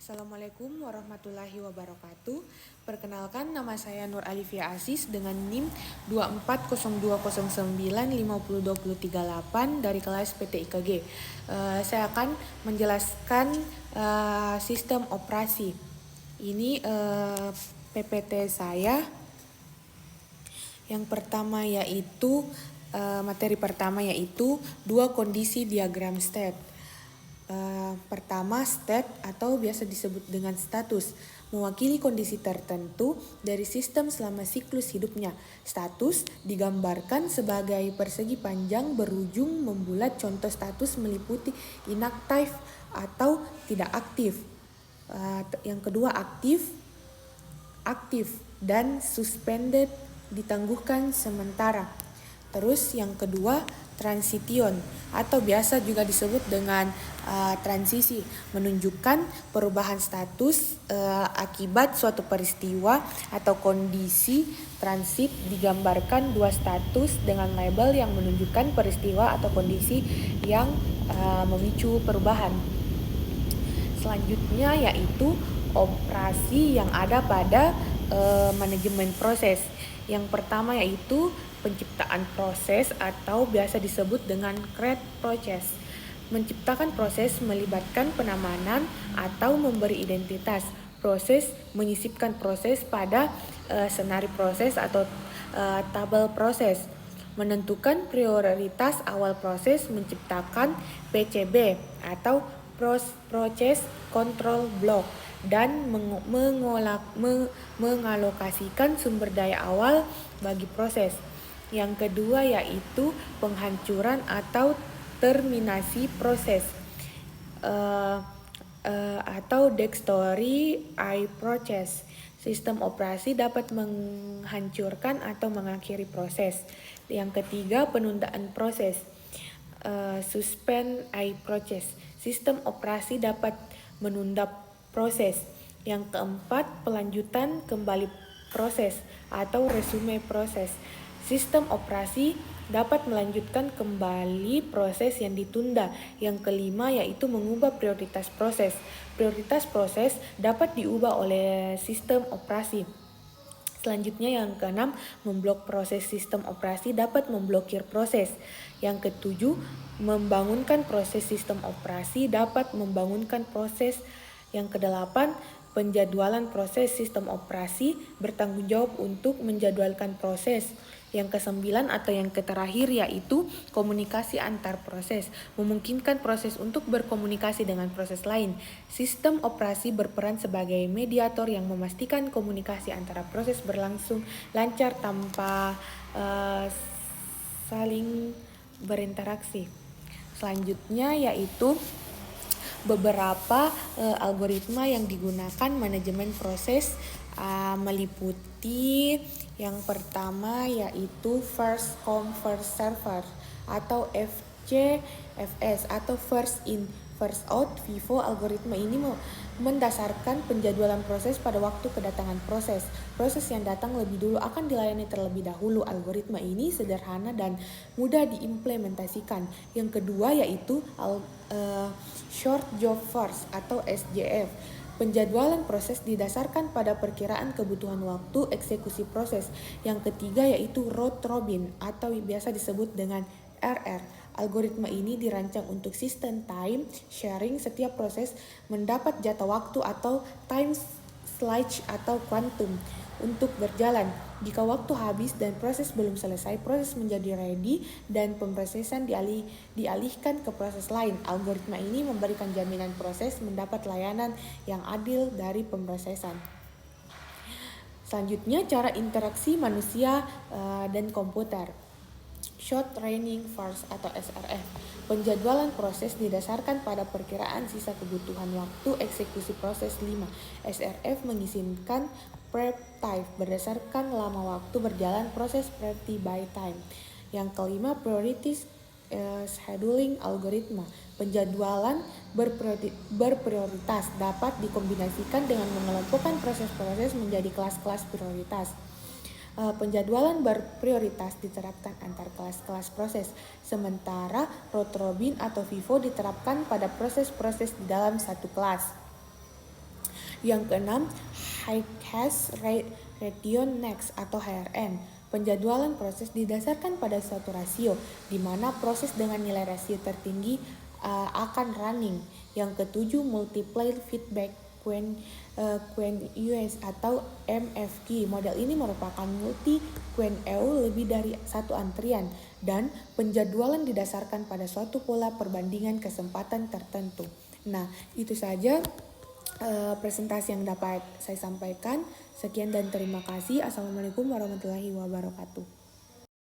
Assalamualaikum warahmatullahi wabarakatuh. Perkenalkan, nama saya Nur Alifia Aziz dengan NIM 240209502038 dari kelas PT IKG. Saya akan menjelaskan sistem operasi. Ini PPT saya. Yang pertama yaitu materi pertama yaitu dua kondisi diagram state. Pertama, state atau biasa disebut dengan status, mewakili kondisi tertentu dari sistem selama siklus hidupnya. Status digambarkan sebagai persegi panjang berujung membulat. Contoh status meliputi inaktif atau tidak aktif. Yang kedua, aktif dan suspended, ditangguhkan sementara. Terus yang kedua, transition atau biasa juga disebut dengan transisi, menunjukkan perubahan status akibat suatu peristiwa atau kondisi transit. Digambarkan dua status dengan label yang menunjukkan peristiwa atau kondisi yang memicu perubahan. Selanjutnya yaitu operasi yang ada pada manajemen proses. Yang pertama yaitu penciptaan proses atau biasa disebut dengan create process. Menciptakan proses melibatkan penamanan atau memberi identitas. Proses menyisipkan proses pada senari proses atau tabel proses. Menentukan prioritas awal proses, menciptakan PCB atau Process Control Block, dan mengalokasikan sumber daya awal bagi proses. Yang kedua yaitu penghancuran atau terminasi proses atau Dextory I process. Sistem operasi dapat menghancurkan atau mengakhiri proses. Yang ketiga, penundaan proses, suspend I process. Sistem operasi dapat menunda proses. Yang keempat, pelanjutan kembali proses atau resume proses. Sistem operasi dapat melanjutkan kembali proses yang ditunda. Yang kelima yaitu mengubah prioritas proses. Prioritas proses dapat diubah oleh sistem operasi. Selanjutnya yang keenam, memblok proses. Sistem operasi dapat memblokir proses. Yang ketujuh, membangunkan proses. Sistem operasi dapat membangunkan proses. Yang kedelapan, penjadwalan proses. Sistem operasi bertanggung jawab untuk menjadwalkan proses. Yang kesembilan atau yang terakhir yaitu komunikasi antar proses, memungkinkan proses untuk berkomunikasi dengan proses lain. Sistem operasi berperan sebagai mediator yang memastikan komunikasi antara proses berlangsung lancar tanpa saling berinteraksi. Selanjutnya yaitu beberapa algoritma yang digunakan manajemen proses, meliputi yang pertama yaitu first come first server atau FCFS atau first in first out. FIFO algoritma ini mendasarkan penjadwalan proses pada waktu kedatangan proses. Proses yang datang lebih dulu akan dilayani terlebih dahulu. Algoritma ini sederhana dan mudah diimplementasikan. Yang kedua yaitu short job first atau SJF. Penjadwalan proses didasarkan pada perkiraan kebutuhan waktu eksekusi proses. Yang ketiga yaitu round robin atau biasa disebut dengan RR. Algoritma ini dirancang untuk sistem time sharing. Setiap proses mendapat jatah waktu atau time slice atau quantum untuk berjalan. Jika waktu habis dan proses belum selesai, proses menjadi ready dan pemrosesan dialihkan ke proses lain. Algoritma ini memberikan jaminan proses mendapat layanan yang adil dari pemrosesan. Selanjutnya, cara interaksi manusia dan komputer. Short Training First atau SRF. Penjadwalan proses didasarkan pada perkiraan sisa kebutuhan waktu eksekusi proses 5. SRF mengizinkan prep time berdasarkan lama waktu berjalan proses priority by time. Yang kelima, priority scheduling algoritma. Penjadwalan berprioritas dapat dikombinasikan dengan mengelompokkan proses-proses menjadi kelas-kelas prioritas. Penjadwalan berprioritas diterapkan antar kelas-kelas proses, sementara round robin atau FIFO diterapkan pada proses-proses di dalam satu kelas. Yang keenam, High Hash Ration Next atau HRN. Penjadwalan proses didasarkan pada suatu rasio, di mana proses dengan nilai rasio tertinggi akan running. Yang ketujuh, Multiplier Feedback QoS atau MFQ. Model ini merupakan multi QoE lebih dari satu antrian dan penjadwalan didasarkan pada suatu pola perbandingan kesempatan tertentu. Nah, itu saja presentasi yang dapat saya sampaikan. Sekian dan terima kasih. Assalamualaikum warahmatullahi wabarakatuh.